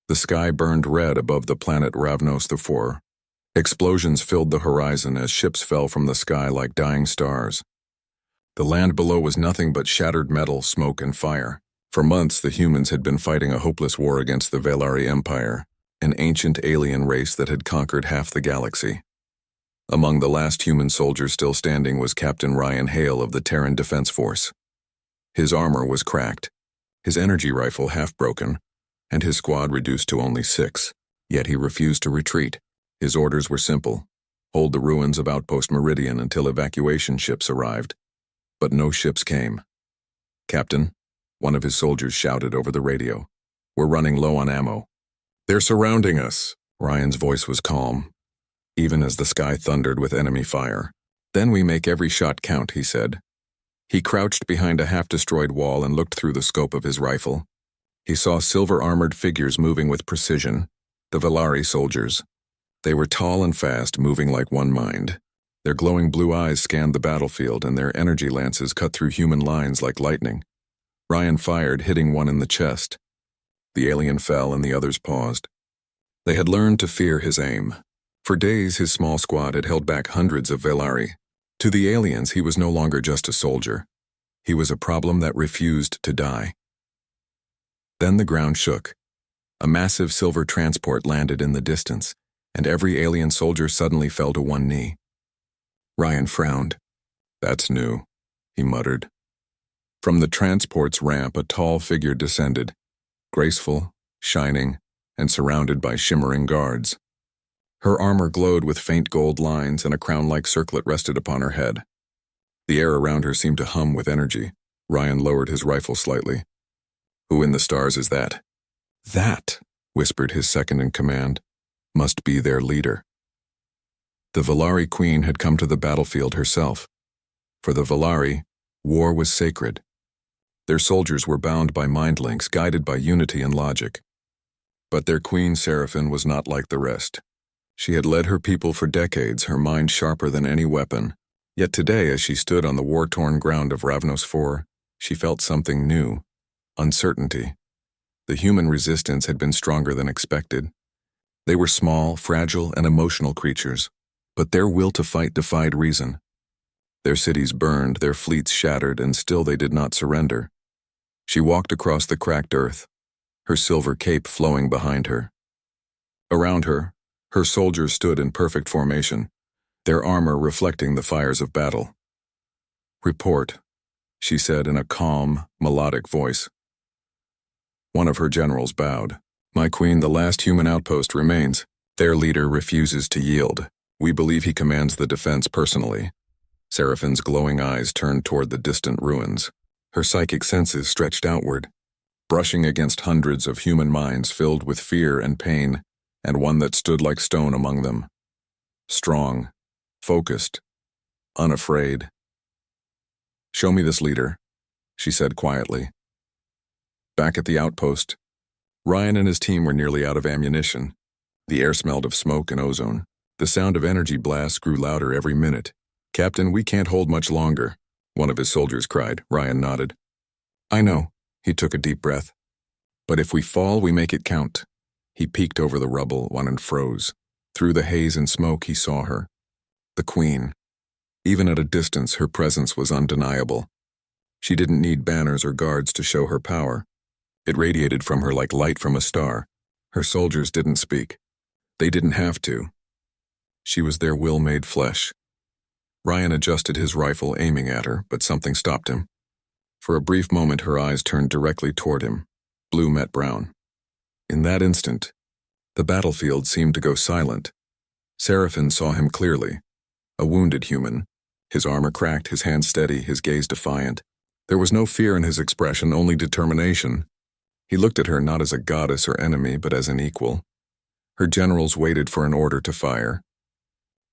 The sky burned red above the planet Ravnos IV. Explosions filled the horizon as ships fell from the sky like dying stars. The land below was nothing but shattered metal, smoke, and fire. For months, the humans had been fighting a hopeless war against the Velari Empire, an ancient alien race that had conquered half the galaxy. Among the last human soldiers still standing was Captain Ryan Hale of the Terran Defense Force. His armor was cracked, his energy rifle half-broken, and his squad reduced to only 6, yet he refused to retreat. His orders were simple: hold the ruins of Outpost Meridian until evacuation ships arrived. But no ships came. "Captain," one of his soldiers shouted over the radio, "we're running low on ammo." "They're surrounding us." Ryan's voice was calm, even as the sky thundered with enemy fire. "Then we make every shot count," he said. He crouched behind a half-destroyed wall and looked through the scope of his rifle. He saw silver-armored figures moving with precision, the Velari soldiers. They were tall and fast, moving like one mind. Their glowing blue eyes scanned the battlefield, and their energy lances cut through human lines like lightning. Ryan fired, hitting one in the chest. The alien fell, and the others paused. They had learned to fear his aim. For days, his small squad had held back hundreds of Velari. To the aliens, he was no longer just a soldier. He was a problem that refused to die. Then the ground shook. A massive silver transport landed in the distance, and every alien soldier suddenly fell to one knee. Ryan frowned. "That's new," he muttered. From the transport's ramp, a tall figure descended, graceful, shining, and surrounded by shimmering guards. Her armor glowed with faint gold lines, and a crown-like circlet rested upon her head. The air around her seemed to hum with energy. Ryan lowered his rifle slightly. "Who in the stars is that?" "That," whispered his second-in-command, "must be their leader." The Velari Queen had come to the battlefield herself. For the Velari, war was sacred. Their soldiers were bound by mind links, guided by unity and logic. But their queen, Seraphin, was not like the rest. She had led her people for decades, her mind sharper than any weapon. Yet today, as she stood on the war-torn ground of Ravnos IV, she felt something new: uncertainty. The human resistance had been stronger than expected. They were small, fragile, and emotional creatures, but their will to fight defied reason. Their cities burned, their fleets shattered, and still they did not surrender. She walked across the cracked earth, her silver cape flowing behind her. Around her, her soldiers stood in perfect formation, their armor reflecting the fires of battle. "Report," she said in a calm, melodic voice. One of her generals bowed. "My queen, the last human outpost remains. Their leader refuses to yield. We believe he commands the defense personally." Seraphin's glowing eyes turned toward the distant ruins. Her psychic senses stretched outward, brushing against hundreds of human minds filled with fear and pain, and one that stood like stone among them. Strong, focused, unafraid. "Show me this leader," she said quietly. Back at the outpost, Ryan and his team were nearly out of ammunition. The air smelled of smoke and ozone. The sound of energy blasts grew louder every minute. "Captain, we can't hold much longer," one of his soldiers cried. Ryan nodded. "I know." He took a deep breath. "But if we fall, we make it count." He peeked over the rubble, and froze. Through the haze and smoke, he saw her. The Queen. Even at a distance, her presence was undeniable. She didn't need banners or guards to show her power. It radiated from her like light from a star. Her soldiers didn't speak. They didn't have to. She was their will made flesh. Ryan adjusted his rifle, aiming at her, but something stopped him. For a brief moment, her eyes turned directly toward him. Blue met brown. In that instant, the battlefield seemed to go silent. Seraphin saw him clearly. A wounded human. His armor cracked, his hands steady, his gaze defiant. There was no fear in his expression, only determination. He looked at her not as a goddess or enemy, but as an equal. Her generals waited for an order to fire.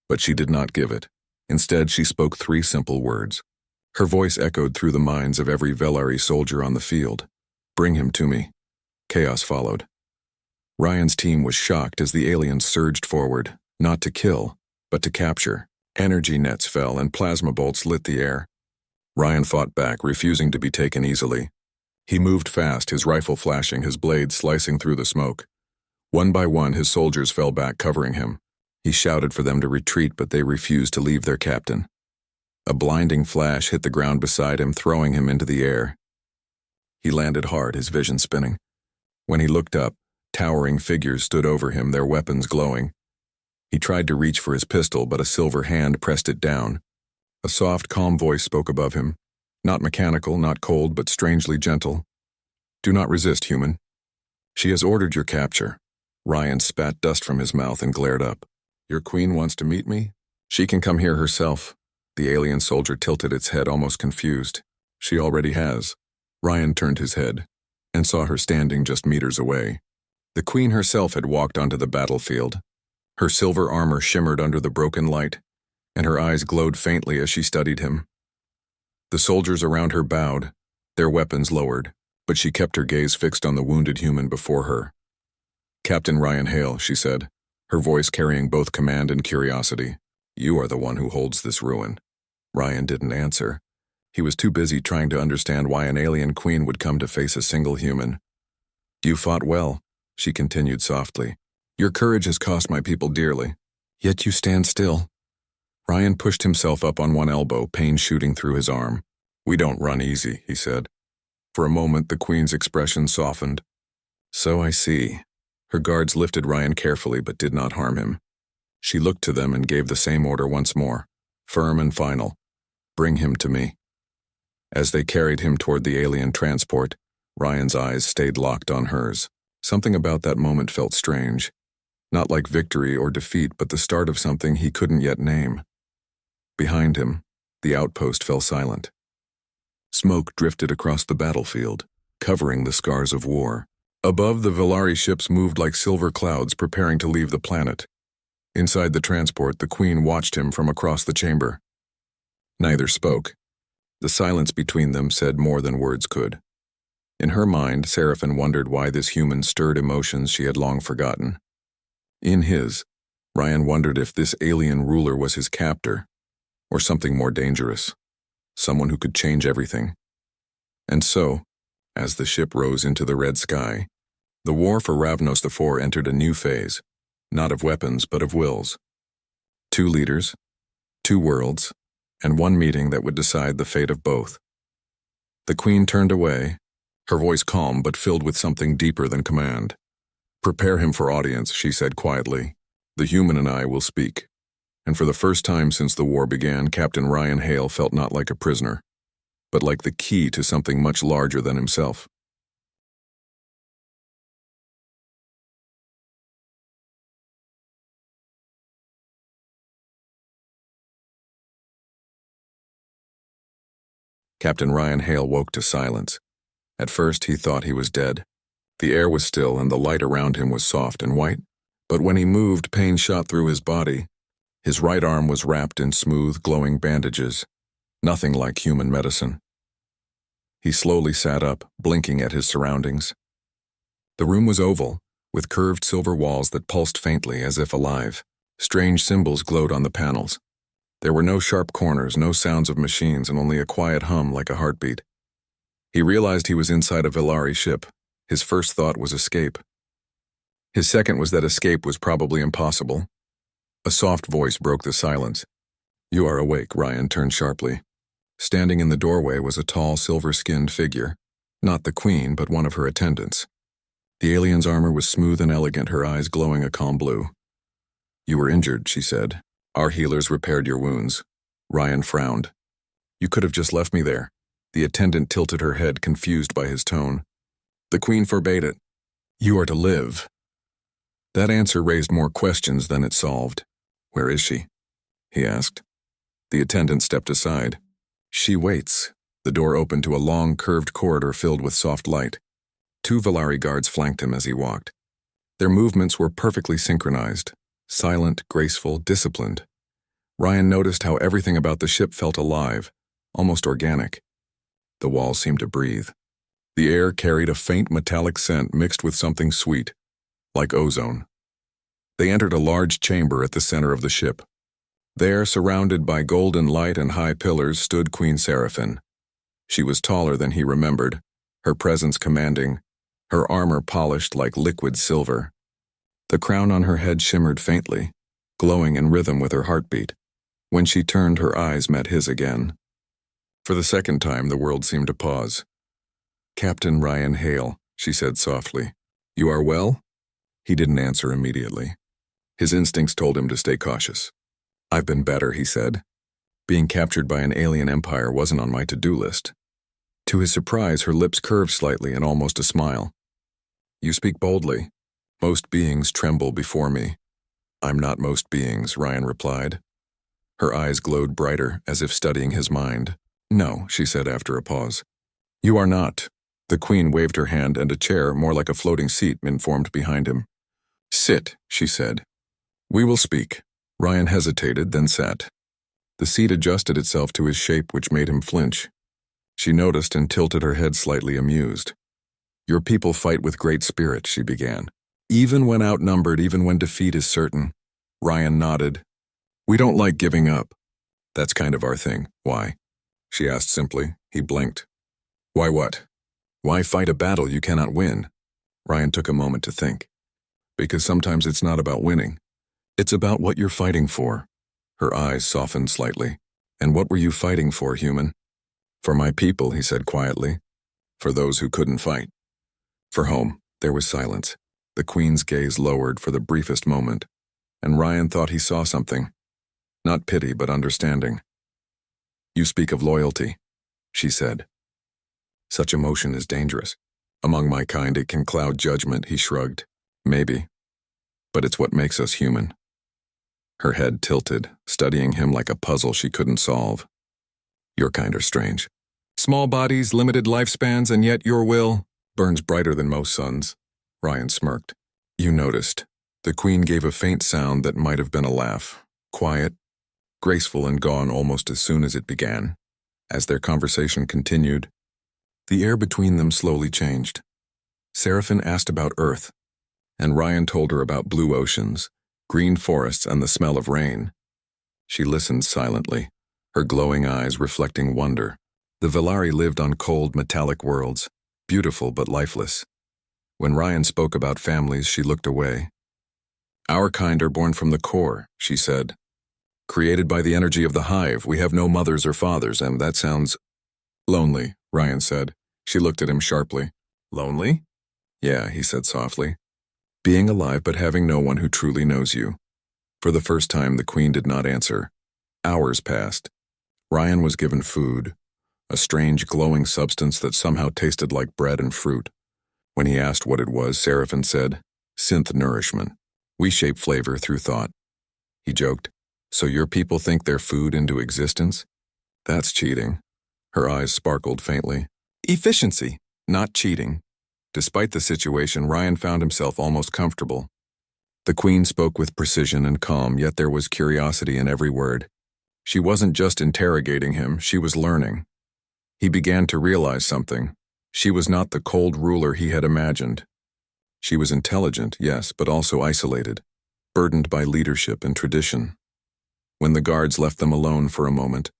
But she did not give it. Instead, she spoke 3 simple words. Her voice echoed through the minds of every Velari soldier on the field. "Bring him to me." Chaos followed. Ryan's team was shocked as the aliens surged forward, not to kill, but to capture. Energy nets fell and plasma bolts lit the air. Ryan fought back, refusing to be taken easily. He moved fast, his rifle flashing, his blade slicing through the smoke. One by one, his soldiers fell back, covering him. He shouted for them to retreat, but they refused to leave their captain. A blinding flash hit the ground beside him, throwing him into the air. He landed hard, his vision spinning. When he looked up, towering figures stood over him, their weapons glowing. He tried to reach for his pistol, but a silver hand pressed it down. A soft, calm voice spoke above him. Not mechanical, not cold, but strangely gentle. "Do not resist, human. She has ordered your capture." Ryan spat dust from his mouth and glared up. "Your queen wants to meet me? She can come here herself." The alien soldier tilted its head, almost confused. "She already has." Ryan turned his head and saw her standing just meters away. The queen herself had walked onto the battlefield. Her silver armor shimmered under the broken light, and her eyes glowed faintly as she studied him. The soldiers around her bowed, their weapons lowered, but she kept her gaze fixed on the wounded human before her. "Captain Ryan Hale," she said, her voice carrying both command and curiosity. "You are the one who holds this ruin." Ryan didn't answer. He was too busy trying to understand why an alien queen would come to face a single human. "You fought well," she continued softly. "Your courage has cost my people dearly. Yet you stand still." Ryan pushed himself up on one elbow, pain shooting through his arm. "We don't run easy," he said. For a moment, the queen's expression softened. "So I see." Her guards lifted Ryan carefully but did not harm him. She looked to them and gave the same order once more, firm and final. "Bring him to me." As they carried him toward the alien transport, Ryan's eyes stayed locked on hers. Something about that moment felt strange. Not like victory or defeat, but the start of something he couldn't yet name. Behind him, the outpost fell silent. Smoke drifted across the battlefield, covering the scars of war. Above, the Villari ships moved like silver clouds preparing to leave the planet. Inside the transport, the queen watched him from across the chamber. Neither spoke. The silence between them said more than words could. In her mind, Seraphine wondered why this human stirred emotions she had long forgotten. In his, Ryan wondered if this alien ruler was his captor, or something more dangerous, someone who could change everything. And so, as the ship rose into the red sky, the war for Ravnos IV entered a new phase, not of weapons but of wills. 2 leaders, 2 worlds, and 1 meeting that would decide the fate of both. The queen turned away, her voice calm but filled with something deeper than command. "Prepare him for audience," she said quietly. "The human and I will speak." And for the first time since the war began, Captain Ryan Hale felt not like a prisoner, but like the key to something much larger than himself. Captain Ryan Hale woke to silence. At first he thought he was dead. The air was still and the light around him was soft and white, but when he moved, pain shot through his body. His right arm was wrapped in smooth, glowing bandages, nothing like human medicine. He slowly sat up, blinking at his surroundings. The room was oval, with curved silver walls that pulsed faintly as if alive. Strange symbols glowed on the panels. There were no sharp corners, no sounds of machines, and only a quiet hum like a heartbeat. He realized he was inside a Villari ship. His first thought was escape. His second was that escape was probably impossible. A soft voice broke the silence. "You are awake," Ryan turned sharply. Standing in the doorway was a tall, silver-skinned figure. Not the queen, but one of her attendants. The alien's armor was smooth and elegant, her eyes glowing a calm blue. "You were injured," she said. "Our healers repaired your wounds." Ryan frowned. "You could have just left me there." The attendant tilted her head, confused by his tone. "The queen forbade it. You are to live." That answer raised more questions than it solved. "Where is she?" he asked. The attendant stepped aside. "She waits." The door opened to a long, curved corridor filled with soft light. 2 Villari guards flanked him as he walked. Their movements were perfectly synchronized, silent, graceful, disciplined. Ryan noticed how everything about the ship felt alive, almost organic. The walls seemed to breathe. The air carried a faint metallic scent mixed with something sweet, like ozone. They entered a large chamber at the center of the ship. There, surrounded by golden light and high pillars, stood Queen Seraphine. She was taller than he remembered, her presence commanding, her armor polished like liquid silver. The crown on her head shimmered faintly, glowing in rhythm with her heartbeat. When she turned, her eyes met his again. For the second time, the world seemed to pause. "Captain Ryan Hale," she said softly. "You are well?" He didn't answer immediately. His instincts told him to stay cautious. "I've been better," he said. Being captured by an alien empire wasn't on my to-do list. To his surprise, her lips curved slightly in almost a smile. "You speak boldly. Most beings tremble before me." "I'm not most beings," Ryan replied. Her eyes glowed brighter, as if studying his mind. "No," she said after a pause. "You are not." The Queen waved her hand, and a chair, more like a floating seat, informed behind him. "Sit," she said. "We will speak." Ryan hesitated, then sat. The seat adjusted itself to his shape, which made him flinch. She noticed and tilted her head slightly amused. "Your people fight with great spirit," she began. "Even when outnumbered, even when defeat is certain." Ryan nodded. "We don't like giving up. That's kind of our thing." "Why?" she asked simply. He blinked. "Why what? Why fight a battle you cannot win?" Ryan took a moment to think. "Because sometimes it's not about winning. It's about what you're fighting for." Her eyes softened slightly. "And what were you fighting for, human?" "For my people," he said quietly. "For those who couldn't fight. For home." There was silence. The Queen's gaze lowered for the briefest moment, and Ryan thought he saw something. Not pity, but understanding. "You speak of loyalty," she said. "Such emotion is dangerous. Among my kind, it can cloud judgment," he shrugged. "Maybe. But it's what makes us human." Her head tilted, studying him like a puzzle she couldn't solve. "Your kind are strange. Small bodies, limited lifespans, and yet your will burns brighter than most suns." Ryan smirked. "You noticed." The Queen gave a faint sound that might have been a laugh. Quiet, graceful, and gone almost as soon as it began. As their conversation continued, the air between them slowly changed. Seraphin asked about Earth, and Ryan told her about blue oceans, green forests, and the smell of rain. She listened silently, her glowing eyes reflecting wonder. The Velari lived on cold, metallic worlds, beautiful but lifeless. When Ryan spoke about families, she looked away. "Our kind are born from the core," she said. "Created by the energy of the hive, we have no mothers or fathers, and that sounds lonely," Ryan said. She looked at him sharply. "Lonely?" "Yeah," he said softly. "Being alive but having no one who truly knows you." For the first time, the Queen did not answer. Hours passed. Ryan was given food, a strange glowing substance that somehow tasted like bread and fruit. When he asked what it was, Seraphin said, "Synth nourishment. We shape flavor through thought." He joked, "So your people think their food into existence?" "That's cheating." Her eyes sparkled faintly. "Efficiency, not cheating." Despite the situation, Ryan found himself almost comfortable. The Queen spoke with precision and calm, yet there was curiosity in every word. She wasn't just interrogating him, she was learning. He began to realize something. She was not the cold ruler he had imagined. She was intelligent, yes, but also isolated, burdened by leadership and tradition. When the guards left them alone for a moment,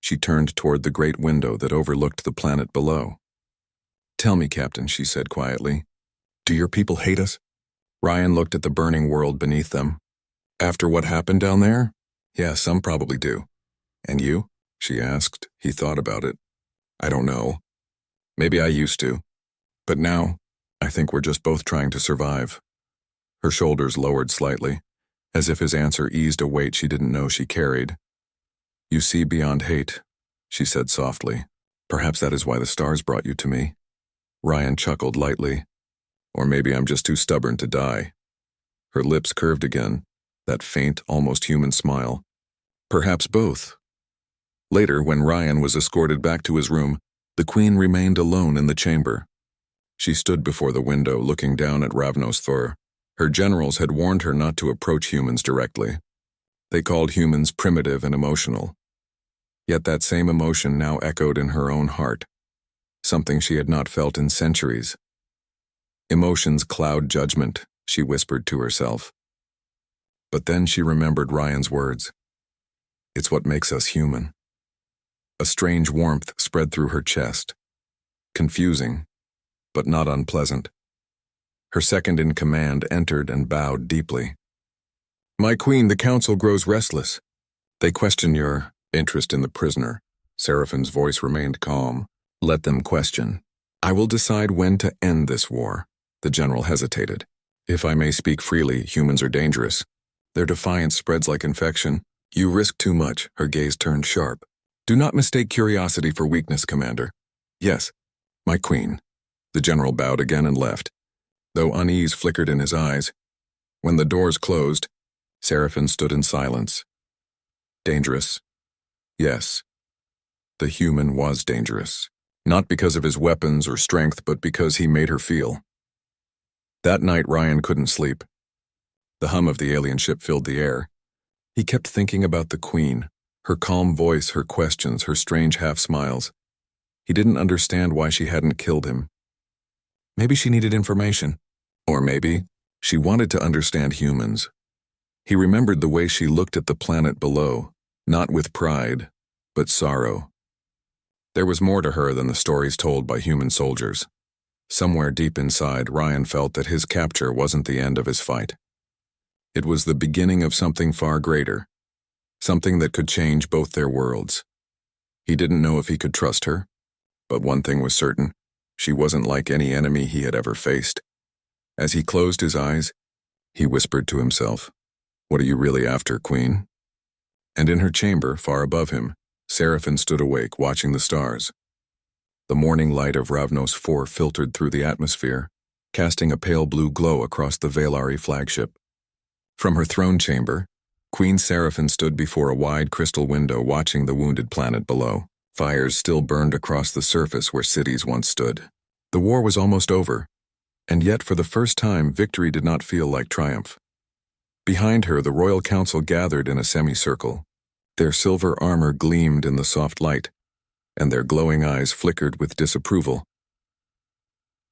she turned toward the great window that overlooked the planet below. "Tell me, Captain," she said quietly, "do your people hate us?" Ryan looked at the burning world beneath them. "After what happened down there? Yeah, some probably do." "And you?" she asked. He thought about it. "I don't know. Maybe I used to. But now, I think we're just both trying to survive." Her shoulders lowered slightly, as if his answer eased a weight she didn't know she carried. "You see beyond hate," she said softly. "Perhaps that is why the stars brought you to me." Ryan chuckled lightly. "Or maybe I'm just too stubborn to die." Her lips curved again, that faint, almost human smile. "Perhaps both." Later, when Ryan was escorted back to his room, the Queen remained alone in the chamber. She stood before the window, looking down at Ravnos Thor. Her generals had warned her not to approach humans directly. They called humans primitive and emotional. Yet that same emotion now echoed in her own heart, something she had not felt in centuries. "Emotions cloud judgment," she whispered to herself. But then she remembered Ryan's words. "It's what makes us human." A strange warmth spread through her chest. Confusing, but not unpleasant. Her second-in-command entered and bowed deeply. "My queen, the council grows restless. They question your interest in the prisoner." Seraphin's voice remained calm. "Let them question. I will decide when to end this war." The general hesitated. "If I may speak freely, humans are dangerous. Their defiance spreads like infection. You risk too much." Her gaze turned sharp. "Do not mistake curiosity for weakness, Commander." "Yes, my queen." The general bowed again and left, though unease flickered in his eyes. When the doors closed, Seraphin stood in silence. Dangerous? Yes. The human was dangerous. Not because of his weapons or strength, but because he made her feel. That night, Ryan couldn't sleep. The hum of the alien ship filled the air. He kept thinking about the Queen, her calm voice, her questions, her strange half-smiles. He didn't understand why she hadn't killed him. Maybe she needed information. Or maybe she wanted to understand humans. He remembered the way she looked at the planet below, not with pride, but sorrow. There was more to her than the stories told by human soldiers. Somewhere deep inside, Ryan felt that his capture wasn't the end of his fight. It was the beginning of something far greater, something that could change both their worlds. He didn't know if he could trust her, but one thing was certain: she wasn't like any enemy he had ever faced. As he closed his eyes, he whispered to himself, "What are you really after, Queen?" And in her chamber, far above him, Seraphin stood awake, watching the stars. The morning light of Ravnos 4 filtered through the atmosphere, casting a pale blue glow across the Valari flagship. From her throne chamber, Queen Seraphin stood before a wide crystal window, watching the wounded planet below. Fires still burned across the surface where cities once stood. The war was almost over, and yet for the first time, victory did not feel like triumph. Behind her, the Royal Council gathered in a semicircle. Their silver armor gleamed in the soft light, and their glowing eyes flickered with disapproval.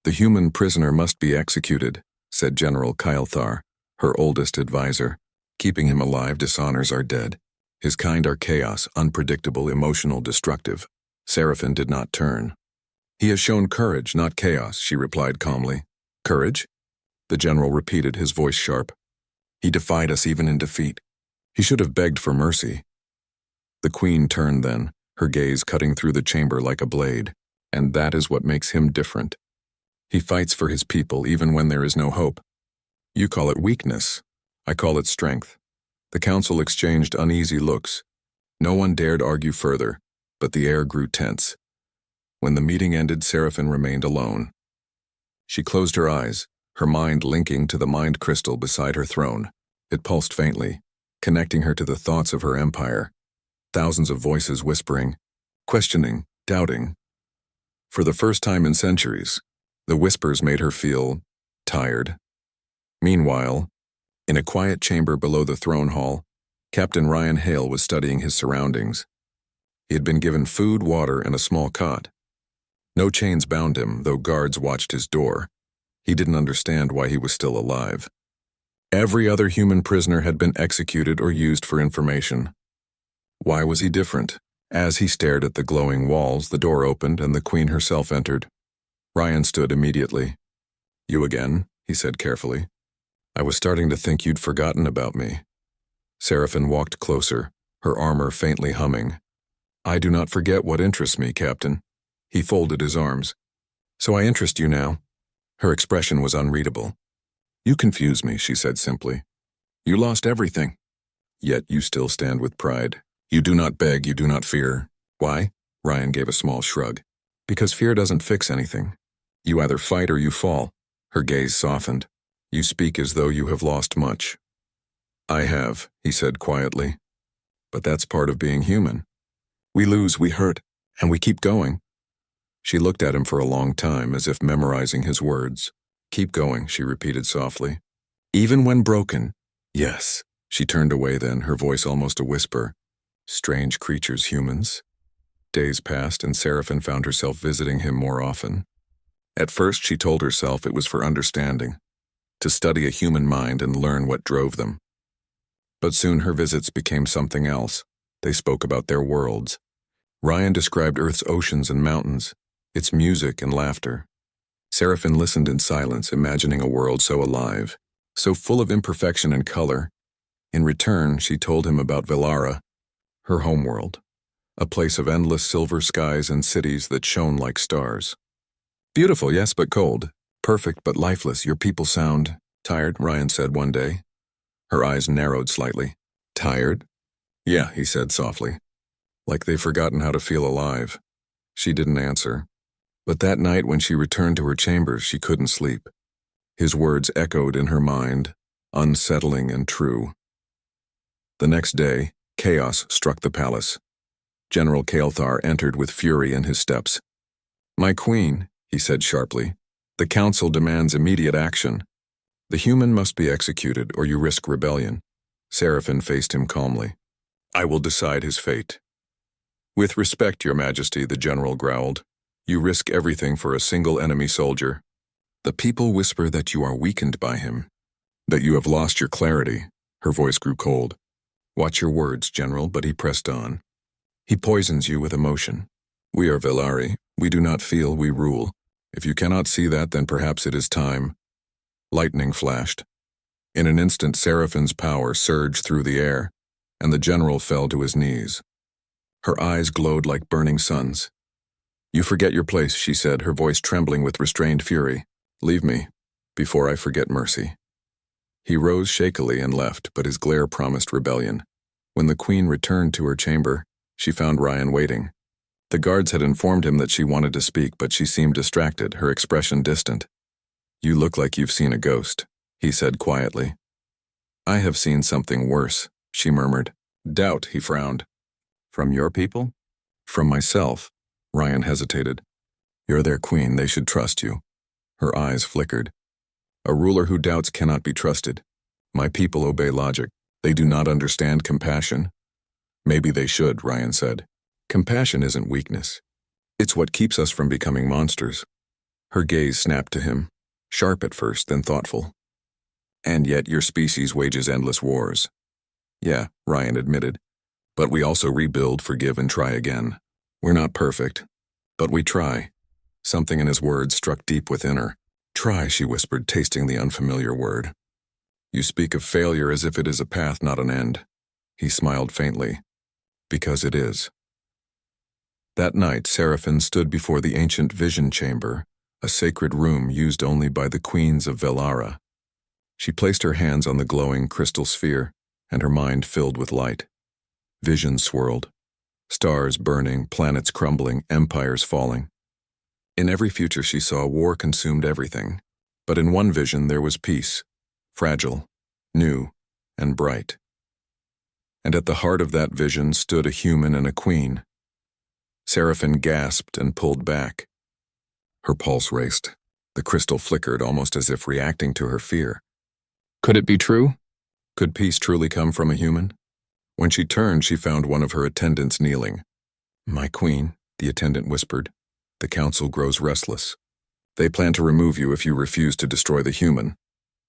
"The human prisoner must be executed," said General Kylthar, her oldest advisor. "Keeping him alive dishonors our dead. His kind are chaos, unpredictable, emotional, destructive." Seraphin did not turn. "He has shown courage, not chaos," she replied calmly. "Courage?" The general repeated, his voice sharp. "He defied us even in defeat. He should have begged for mercy." The Queen turned then, her gaze cutting through the chamber like a blade. "And that is what makes him different. He fights for his people even when there is no hope. You call it weakness. I call it strength." The council exchanged uneasy looks. No one dared argue further, but the air grew tense. When the meeting ended, Seraphin remained alone. She closed her eyes, her mind linking to the mind crystal beside her throne. It pulsed faintly, connecting her to the thoughts of her empire. Thousands of voices whispering, questioning, doubting. For the first time in centuries, the whispers made her feel tired. Meanwhile, in a quiet chamber below the throne hall, Captain Ryan Hale was studying his surroundings. He had been given food, water, and a small cot. No chains bound him, though guards watched his door. He didn't understand why he was still alive. Every other human prisoner had been executed or used for information. Why was he different? As he stared at the glowing walls, the door opened and the Queen herself entered. Ryan stood immediately. "You again?" he said carefully. "I was starting to think you'd forgotten about me." Seraphin walked closer, her armor faintly humming. "I do not forget what interests me, Captain." He folded his arms. "So I interest you now?" Her expression was unreadable. "You confuse me," she said simply. "You lost everything. Yet you still stand with pride. You do not beg, you do not fear. Why?" Ryan gave a small shrug. "Because fear doesn't fix anything. You either fight or you fall." Her gaze softened. "You speak as though you have lost much." "I have," he said quietly. "But that's part of being human. We lose, we hurt, and we keep going." She looked at him for a long time, as if memorizing his words. "Keep going," she repeated softly. "Even when broken?" "Yes." She turned away then, her voice almost a whisper. Strange creatures, humans. Days passed, and Seraphin found herself visiting him more often. At first, she told herself it was for understanding, to study a human mind and learn what drove them. But soon her visits became something else. They spoke about their worlds. Ryan described Earth's oceans and mountains, its music and laughter. Seraphine listened in silence, imagining a world so alive, so full of imperfection and color. In return, she told him about Velara, her homeworld, a place of endless silver skies and cities that shone like stars. Beautiful, yes, but cold. Perfect, but lifeless. Your people sound tired, Ryan said one day. Her eyes narrowed slightly. Tired? Yeah, he said softly. Like they've forgotten how to feel alive. She didn't answer. But that night when she returned to her chambers, she couldn't sleep. His words echoed in her mind, unsettling and true. The next day, chaos struck the palace. General Kael'thar entered with fury in his steps. My queen, he said sharply, the council demands immediate action. The human must be executed or you risk rebellion. Seraphine faced him calmly. I will decide his fate. With respect, your majesty, the general growled. You risk everything for a single enemy soldier. The people whisper that you are weakened by him, that you have lost your clarity. Her voice grew cold. Watch your words, General, but he pressed on. He poisons you with emotion. We are Velari. We do not feel, we rule. If you cannot see that, then perhaps it is time. Lightning flashed. In an instant, Seraphine's power surged through the air, and the general fell to his knees. Her eyes glowed like burning suns. You forget your place, she said, her voice trembling with restrained fury. Leave me, before I forget mercy. He rose shakily and left, but his glare promised rebellion. When the queen returned to her chamber, she found Ryan waiting. The guards had informed him that she wanted to speak, but she seemed distracted, her expression distant. You look like you've seen a ghost, he said quietly. I have seen something worse, she murmured. Doubt, he frowned. From your people? From myself. Ryan hesitated. You're their queen, they should trust you. Her eyes flickered. A ruler who doubts cannot be trusted. My people obey logic. They do not understand compassion. Maybe they should, Ryan said. Compassion isn't weakness. It's what keeps us from becoming monsters. Her gaze snapped to him, sharp at first, then thoughtful. And yet your species wages endless wars. Yeah, Ryan admitted. But we also rebuild, forgive, and try again. We're not perfect, but we try. Something in his words struck deep within her. Try, she whispered, tasting the unfamiliar word. You speak of failure as if it is a path, not an end. He smiled faintly. Because it is. That night, Seraphine stood before the ancient vision chamber, a sacred room used only by the queens of Velara. She placed her hands on the glowing crystal sphere, and her mind filled with light. Visions swirled. Stars burning, planets crumbling, empires falling. In every future she saw war consumed everything, but in one vision there was peace, fragile, new, and bright. And at the heart of that vision stood a human and a queen. Seraphine gasped and pulled back. Her pulse raced. The crystal flickered, almost as if reacting to her fear. Could it be true? Could peace truly come from a human? When she turned, she found one of her attendants kneeling. My queen, the attendant whispered. The council grows restless. They plan to remove you if you refuse to destroy the human.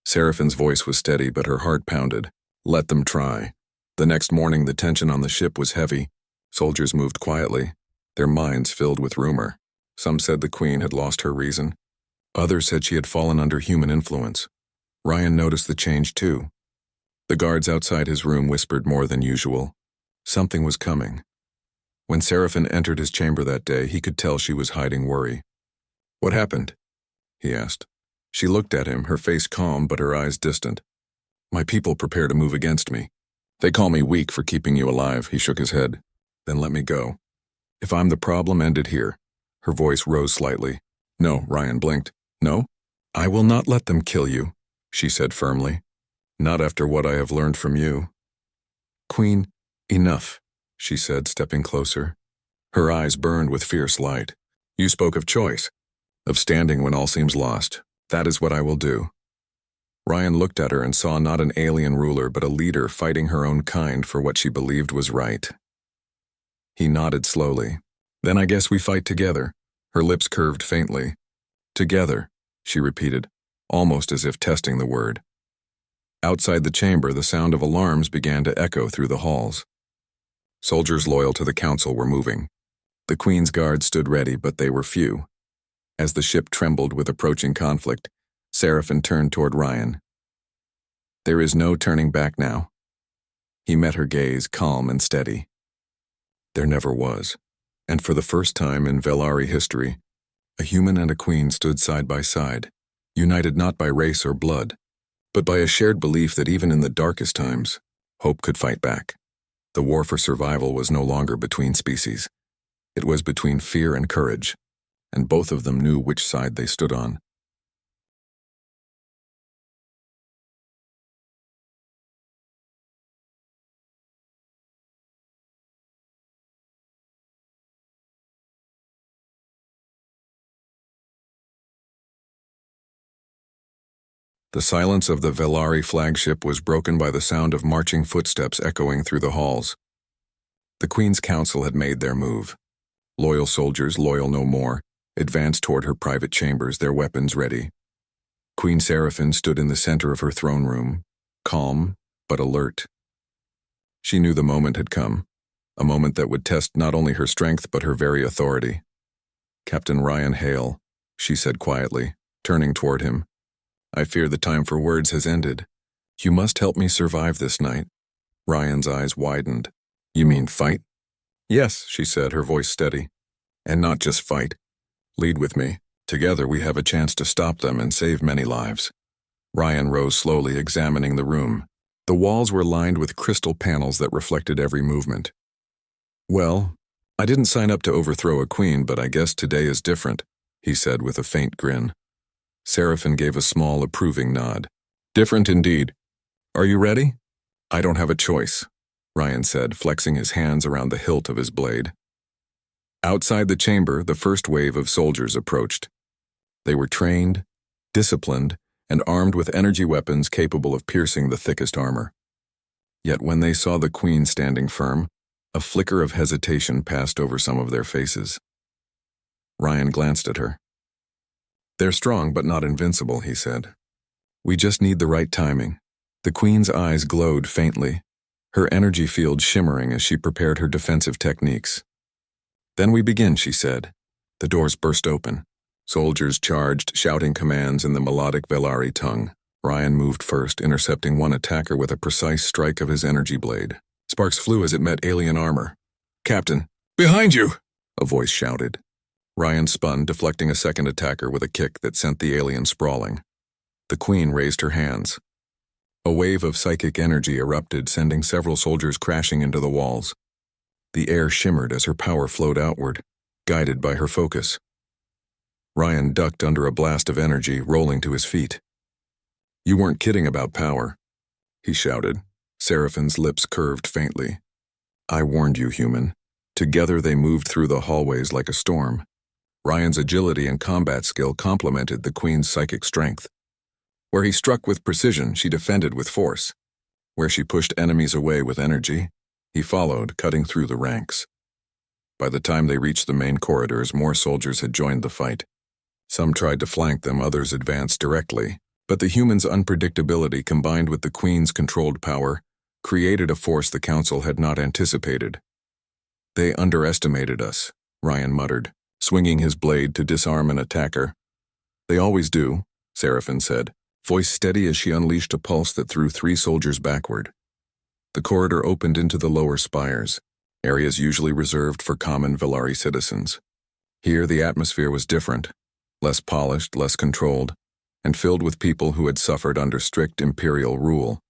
Seraphine's voice was steady, but her heart pounded. Let them try. The next morning, the tension on the ship was heavy. Soldiers moved quietly, their minds filled with rumor. Some said the queen had lost her reason. Others said she had fallen under human influence. Ryan noticed the change too. The guards outside his room whispered more than usual. Something was coming. When Seraphine entered his chamber that day, he could tell she was hiding worry. What happened? He asked. She looked at him, her face calm but her eyes distant. My people prepare to move against me. They call me weak for keeping you alive, he shook his head. Then let me go. If I'm the problem, end it here. Her voice rose slightly. No, Ryan blinked. No? I will not let them kill you, she said firmly. Not after what I have learned from you. Queen, enough, she said, stepping closer. Her eyes burned with fierce light. You spoke of choice, of standing when all seems lost. That is what I will do. Ryan looked at her and saw not an alien ruler but a leader fighting her own kind for what she believed was right. He nodded slowly. Then I guess we fight together. Her lips curved faintly. Together, she repeated, almost as if testing the word. Outside the chamber, the sound of alarms began to echo through the halls. Soldiers loyal to the council were moving. The queen's guards stood ready, but they were few. As the ship trembled with approaching conflict, Seraphin turned toward Ryan. "There is no turning back now." He met her gaze, calm and steady. There never was, and for the first time in Velari history, a human and a queen stood side by side, united not by race or blood, but by a shared belief that even in the darkest times, hope could fight back. The war for survival was no longer between species. It was between fear and courage, and both of them knew which side they stood on. The silence of the Velari flagship was broken by the sound of marching footsteps echoing through the halls. The Queen's Council had made their move. Loyal soldiers, loyal no more, advanced toward her private chambers, their weapons ready. Queen Seraphin stood in the center of her throne room, calm but alert. She knew the moment had come, a moment that would test not only her strength but her very authority. "Captain Ryan Hale," she said quietly, turning toward him. "I fear the time for words has ended. You must help me survive this night." Ryan's eyes widened. "You mean fight?" "Yes," she said, her voice steady. "And not just fight. Lead with me. Together we have a chance to stop them and save many lives." Ryan rose slowly, examining the room. The walls were lined with crystal panels that reflected every movement. "Well, I didn't sign up to overthrow a queen, but I guess today is different," he said with a faint grin. Seraphin gave a small, approving nod. "Different indeed. Are you ready?" "I don't have a choice," Ryan said, flexing his hands around the hilt of his blade. Outside the chamber, the first wave of soldiers approached. They were trained, disciplined, and armed with energy weapons capable of piercing the thickest armor. Yet when they saw the Queen standing firm, a flicker of hesitation passed over some of their faces. Ryan glanced at her. "They're strong but not invincible," he said. "We just need the right timing." The Queen's eyes glowed faintly, her energy field shimmering as she prepared her defensive techniques. "Then we begin," she said. The doors burst open. Soldiers charged, shouting commands in the melodic Velari tongue. Ryan moved first, intercepting one attacker with a precise strike of his energy blade. Sparks flew as it met alien armor. "Captain, behind you!" a voice shouted. Ryan spun, deflecting a second attacker with a kick that sent the alien sprawling. The Queen raised her hands. A wave of psychic energy erupted, sending several soldiers crashing into the walls. The air shimmered as her power flowed outward, guided by her focus. Ryan ducked under a blast of energy, rolling to his feet. "You weren't kidding about power," he shouted. Seraphin's lips curved faintly. "I warned you, human." Together they moved through the hallways like a storm. Ryan's agility and combat skill complemented the Queen's psychic strength. Where he struck with precision, she defended with force. Where she pushed enemies away with energy, he followed, cutting through the ranks. By the time they reached the main corridors, more soldiers had joined the fight. Some tried to flank them, others advanced directly, but the humans' unpredictability combined with the Queen's controlled power created a force the Council had not anticipated. "They underestimated us," Ryan muttered, swinging his blade to disarm an attacker. "They always do," Seraphin said, voice steady as she unleashed a pulse that threw 3 soldiers backward. The corridor opened into the lower spires, areas usually reserved for common Velari citizens. Here the atmosphere was different, less polished, less controlled, and filled with people who had suffered under strict imperial rule.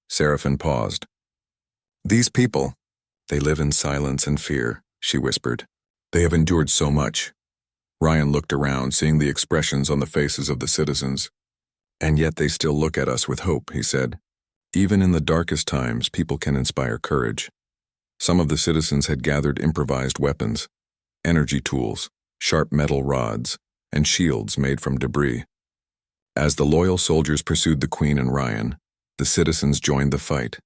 Seraphin paused. "These people, they live in silence and fear," she whispered. "They have endured so much." Ryan looked around, seeing the expressions on the faces of the citizens. "And yet they still look at us with hope," he said. "Even in the darkest times, people can inspire courage." Some of the citizens had gathered improvised weapons, energy tools, sharp metal rods, and shields made from debris. As the loyal soldiers pursued the Queen and Ryan, the citizens joined the fight,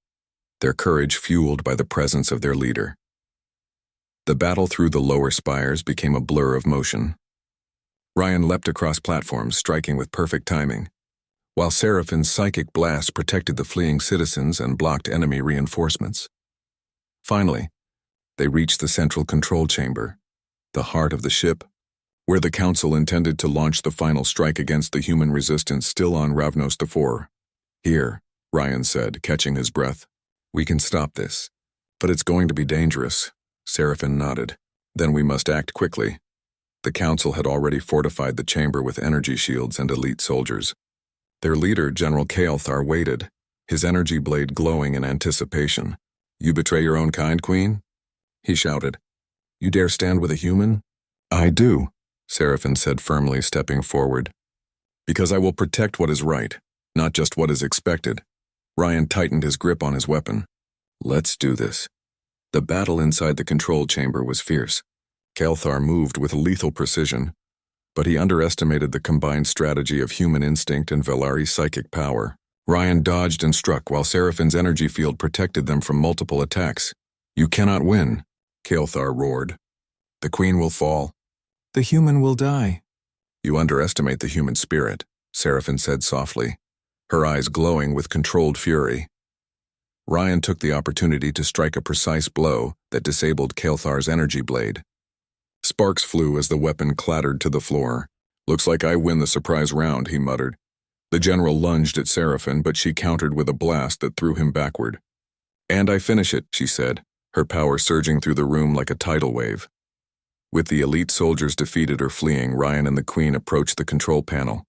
their courage fueled by the presence of their leader. The battle through the lower spires became a blur of motion. Ryan leapt across platforms, striking with perfect timing, while Seraphin's psychic blast protected the fleeing citizens and blocked enemy reinforcements. Finally, they reached the central control chamber, the heart of the ship, where the Council intended to launch the final strike against the human resistance still on Ravnos IV. Here, Ryan said, catching his breath. We can stop this. But it's going to be dangerous. Seraphin nodded. Then we must act quickly. The Council had already fortified the chamber with energy shields and elite soldiers. Their leader, General Kael'thar, waited, his energy blade glowing in anticipation. You betray your own kind, Queen? He shouted. You dare stand with a human? I do, Seraphin said firmly, stepping forward. Because I will protect what is right, not just what is expected. Ryan tightened his grip on his weapon. Let's do this. The battle inside the control chamber was fierce. Kael'thar moved with lethal precision, but he underestimated the combined strategy of human instinct and Velari psychic power. Ryan dodged and struck while Seraphin's energy field protected them from multiple attacks. You cannot win, Kael'thar roared. The Queen will fall. The human will die. You underestimate the human spirit, Seraphin said softly, her eyes glowing with controlled fury. Ryan took the opportunity to strike a precise blow that disabled Kael'thar's energy blade. Sparks flew as the weapon clattered to the floor. Looks like I win the surprise round, he muttered. The general lunged at Seraphin, but she countered with a blast that threw him backward. And I finish it, she said, her power surging through the room like a tidal wave. With the elite soldiers defeated or fleeing, Ryan and the Queen approached the control panel.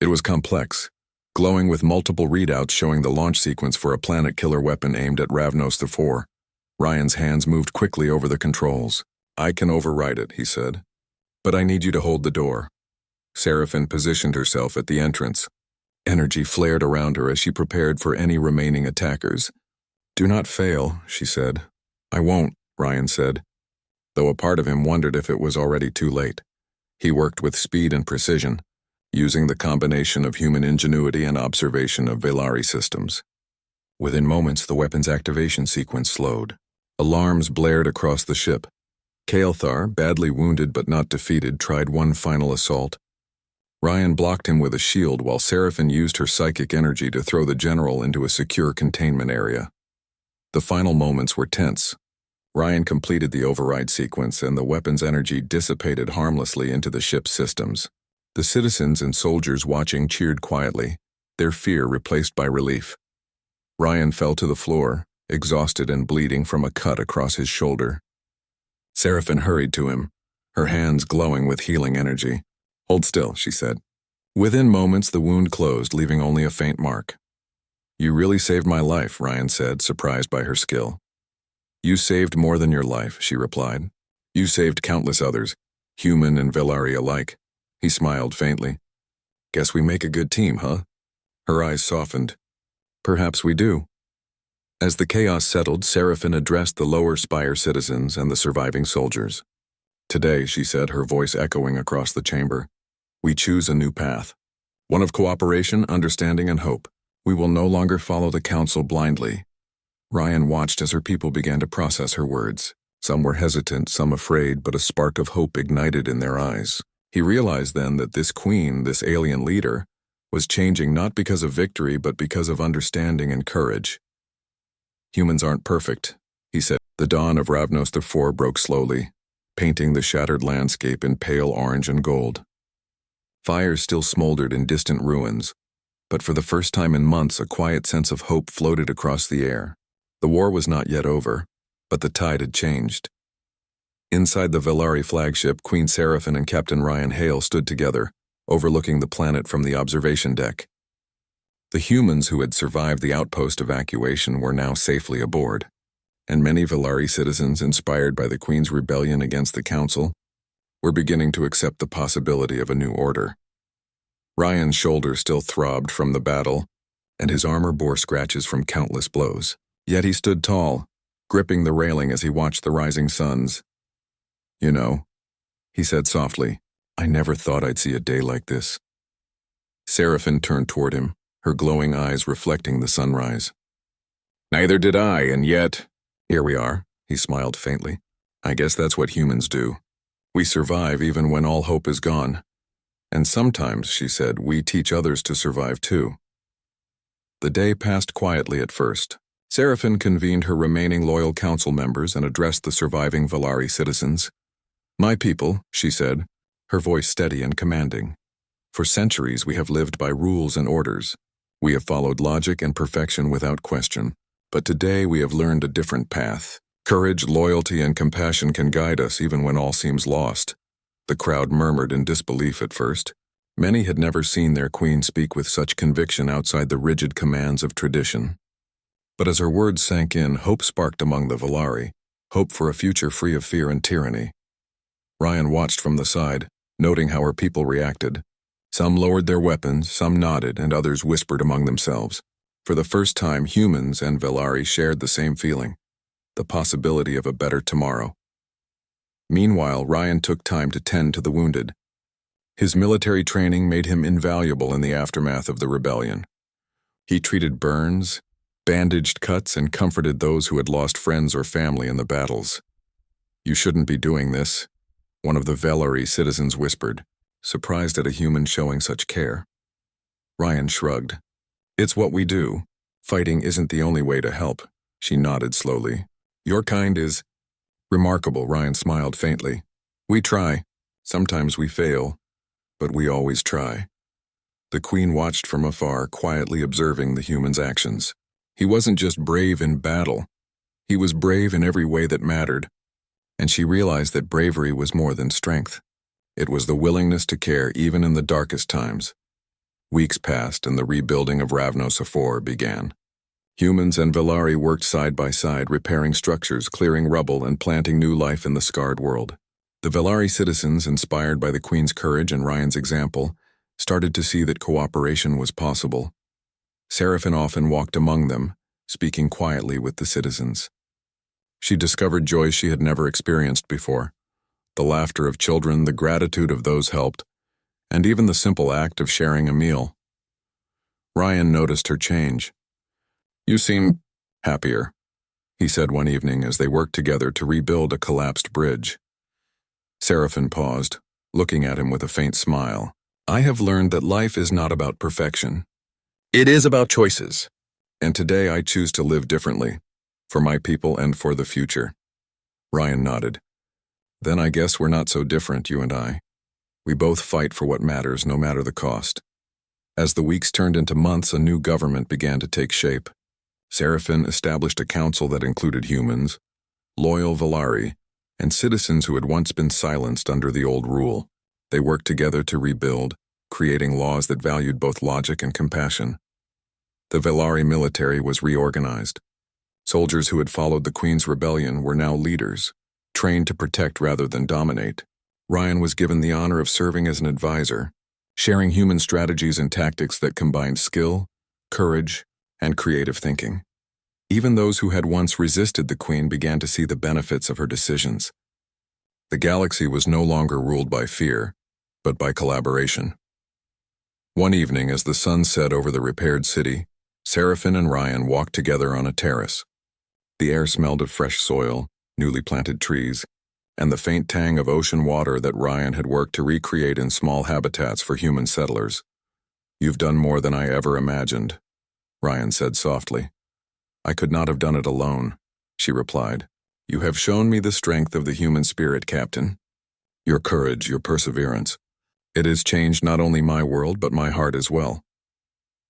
It was complex, glowing with multiple readouts showing the launch sequence for a planet-killer weapon aimed at Ravnos IV. Ryan's hands moved quickly over the controls. I can override it, he said. But I need you to hold the door. Seraphin positioned herself at the entrance. Energy flared around her as she prepared for any remaining attackers. Do not fail, she said. I won't, Ryan said, though a part of him wondered if it was already too late. He worked with speed and precision, using the combination of human ingenuity and observation of Velari systems. Within moments, the weapon's activation sequence slowed. Alarms blared across the ship. Kael'thar, badly wounded but not defeated, tried one final assault. Ryan blocked him with a shield while Seraphin used her psychic energy to throw the general into a secure containment area. The final moments were tense. Ryan completed the override sequence and the weapon's energy dissipated harmlessly into the ship's systems. The citizens and soldiers watching cheered quietly, their fear replaced by relief. Ryan fell to the floor, exhausted and bleeding from a cut across his shoulder. Seraphin hurried to him, her hands glowing with healing energy. Hold still, she said. Within moments, the wound closed, leaving only a faint mark. You really saved my life, Ryan said, surprised by her skill. You saved more than your life, she replied. You saved countless others, human and Velari alike. He smiled faintly. Guess we make a good team, huh? Her eyes softened. Perhaps we do. As the chaos settled, Seraphin addressed the lower spire citizens and the surviving soldiers. Today, she said, her voice echoing across the chamber, we choose a new path. One of cooperation, understanding, and hope. We will no longer follow the council blindly. Ryan watched as her people began to process her words. Some were hesitant, some afraid, but a spark of hope ignited in their eyes. He realized then that this queen, this alien leader, was changing not because of victory, but because of understanding and courage. Humans aren't perfect, he said. The dawn of Ravnos IV broke slowly, painting the shattered landscape in pale orange and gold. Fires still smoldered in distant ruins, but for the first time in months a quiet sense of hope floated across the air. The war was not yet over, but the tide had changed. Inside the Velari flagship, Queen Seraphin and Captain Ryan Hale stood together, overlooking the planet from the observation deck. The humans who had survived the outpost evacuation were now safely aboard, and many Velari citizens, inspired by the Queen's rebellion against the Council, were beginning to accept the possibility of a new order. Ryan's shoulder still throbbed from the battle, and his armor bore scratches from countless blows. Yet he stood tall, gripping the railing as he watched the rising suns. You know, he said softly, I never thought I'd see a day like this. Seraphin turned toward him, her glowing eyes reflecting the sunrise. Neither did I, and yet, here we are, he smiled faintly. I guess that's what humans do. We survive even when all hope is gone. And sometimes, she said, we teach others to survive too. The day passed quietly at first. Seraphin convened her remaining loyal council members and addressed the surviving Velari citizens. My people, she said, her voice steady and commanding. For centuries we have lived by rules and orders. We have followed logic and perfection without question. But today we have learned a different path. Courage, loyalty, and compassion can guide us even when all seems lost. The crowd murmured in disbelief at first. Many had never seen their queen speak with such conviction outside the rigid commands of tradition. But as her words sank in, hope sparked among the Velari, hope for a future free of fear and tyranny. Ryan watched from the side, noting how her people reacted. Some lowered their weapons, some nodded, and others whispered among themselves. For the first time, humans and Velari shared the same feeling, the possibility of a better tomorrow. Meanwhile, Ryan took time to tend to the wounded. His military training made him invaluable in the aftermath of the rebellion. He treated burns, bandaged cuts, and comforted those who had lost friends or family in the battles. "You shouldn't be doing this," one of the Velari citizens whispered, surprised at a human showing such care. Ryan shrugged. "It's what we do. Fighting isn't the only way to help." She nodded slowly. "Your kind is remarkable," Ryan smiled faintly. "We try. Sometimes we fail, but we always try." The queen watched from afar, quietly observing the human's actions. He wasn't just brave in battle. He was brave in every way that mattered, and she realized that bravery was more than strength. It was the willingness to care even in the darkest times. Weeks passed and the rebuilding of Ravnos 4 began. Humans and Velari worked side by side, repairing structures, clearing rubble, and planting new life in the scarred world. The Velari citizens, inspired by the Queen's courage and Ryan's example, started to see that cooperation was possible. Seraphin often walked among them, speaking quietly with the citizens. She discovered joys she had never experienced before: the laughter of children, the gratitude of those helped, and even the simple act of sharing a meal. Ryan noticed her change. "You seem happier," he said one evening as they worked together to rebuild a collapsed bridge. Seraphin paused, looking at him with a faint smile. "I have learned that life is not about perfection. It is about choices. And today I choose to live differently, for my people and for the future." Ryan nodded. "Then I guess we're not so different, you and I. We both fight for what matters, no matter the cost." As the weeks turned into months, a new government began to take shape. Seraphin established a council that included humans, loyal Velari, and citizens who had once been silenced under the old rule. They worked together to rebuild, creating laws that valued both logic and compassion. The Velari military was reorganized. Soldiers who had followed the Queen's rebellion were now leaders, trained to protect rather than dominate. Ryan was given the honor of serving as an advisor, sharing human strategies and tactics that combined skill, courage, and creative thinking. Even those who had once resisted the Queen began to see the benefits of her decisions. The galaxy was no longer ruled by fear, but by collaboration. One evening, as the sun set over the repaired city, Seraphin and Ryan walked together on a terrace. The air smelled of fresh soil, newly planted trees, and the faint tang of ocean water that Ryan had worked to recreate in small habitats for human settlers. "You've done more than I ever imagined," Ryan said softly. "I could not have done it alone," she replied. "You have shown me the strength of the human spirit, Captain. Your courage, your perseverance. It has changed not only my world, but my heart as well."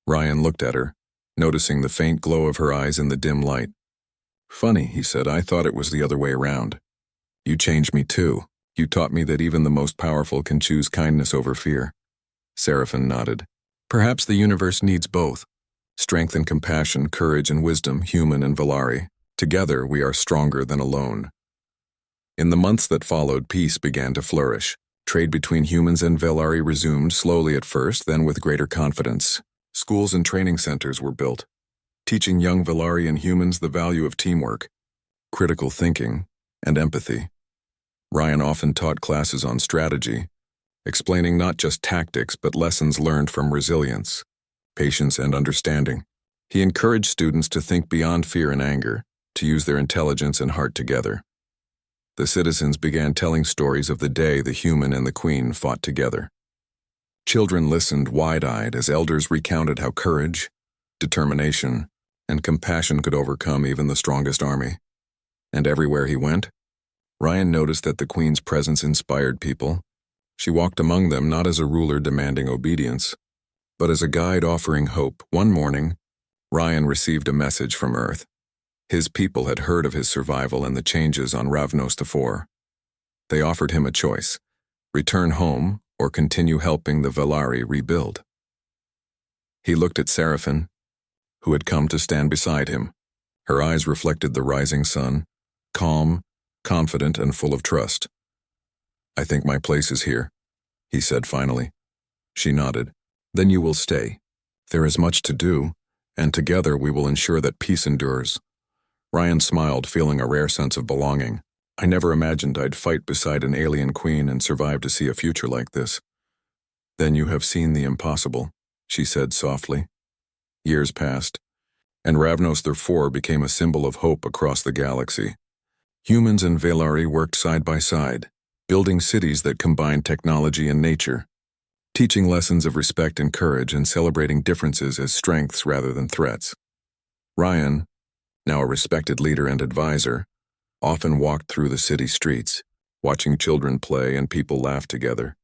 Ryan looked at her, noticing the faint glow of her eyes in the dim light. "Funny," he said, "I thought it was the other way around. You changed me too. You taught me that even the most powerful can choose kindness over fear." Seraphin nodded. "Perhaps the universe needs both. Strength and compassion, courage and wisdom, human and Velari. Together we are stronger than alone." In the months that followed, peace began to flourish. Trade between humans and Velari resumed, slowly at first, then with greater confidence. Schools and training centers were built, teaching young Velari and humans the value of teamwork, critical thinking, and empathy. Ryan often taught classes on strategy, explaining not just tactics but lessons learned from resilience, patience, and understanding. He encouraged students to think beyond fear and anger, to use their intelligence and heart together. The citizens began telling stories of the day the human and the Queen fought together. Children listened wide-eyed as elders recounted how courage, determination, and compassion could overcome even the strongest army. And everywhere he went, Ryan noticed that the Queen's presence inspired people, She walked among them not as a ruler demanding obedience, but as a guide offering hope. One morning, Ryan received a message from Earth. His people had heard of his survival and the changes on Ravnos IV. They offered him a choice: return home or continue helping the Velari rebuild. He looked at Seraphin, who had come to stand beside him. Her eyes reflected the rising sun, calm, confident, and full of trust. "I think my place is here," he said finally. She nodded. "Then you will stay. There is much to do, and together we will ensure that peace endures." Ryan smiled, feeling a rare sense of belonging. "I never imagined I'd fight beside an alien queen and survive to see a future like this." "Then you have seen the impossible," she said softly. Years passed, and Ravnos IV became a symbol of hope across the galaxy. Humans and Velari worked side by side, building cities that combined technology and nature, teaching lessons of respect and courage and celebrating differences as strengths rather than threats. Ryan, now a respected leader and advisor, often walked through the city streets, watching children play and people laugh together.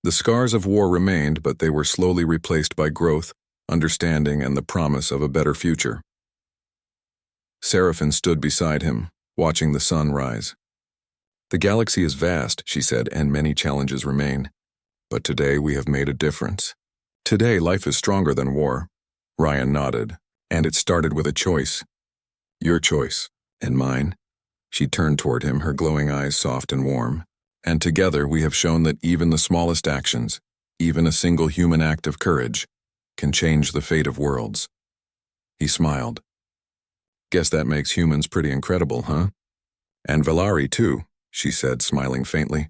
The scars of war remained, but they were slowly replaced by growth, understanding, and the promise of a better future. Seraphin stood beside him, watching the sun rise. "The galaxy is vast," she said, "and many challenges remain. But today we have made a difference. Today life is stronger than war." Ryan nodded, "And it started with a choice. Your choice, and mine." She turned toward him, her glowing eyes soft and warm. "And together we have shown that even the smallest actions, even a single human act of courage, can change the fate of worlds." He smiled. "Guess that makes humans pretty incredible, huh?" "And Velari too," she said, smiling faintly.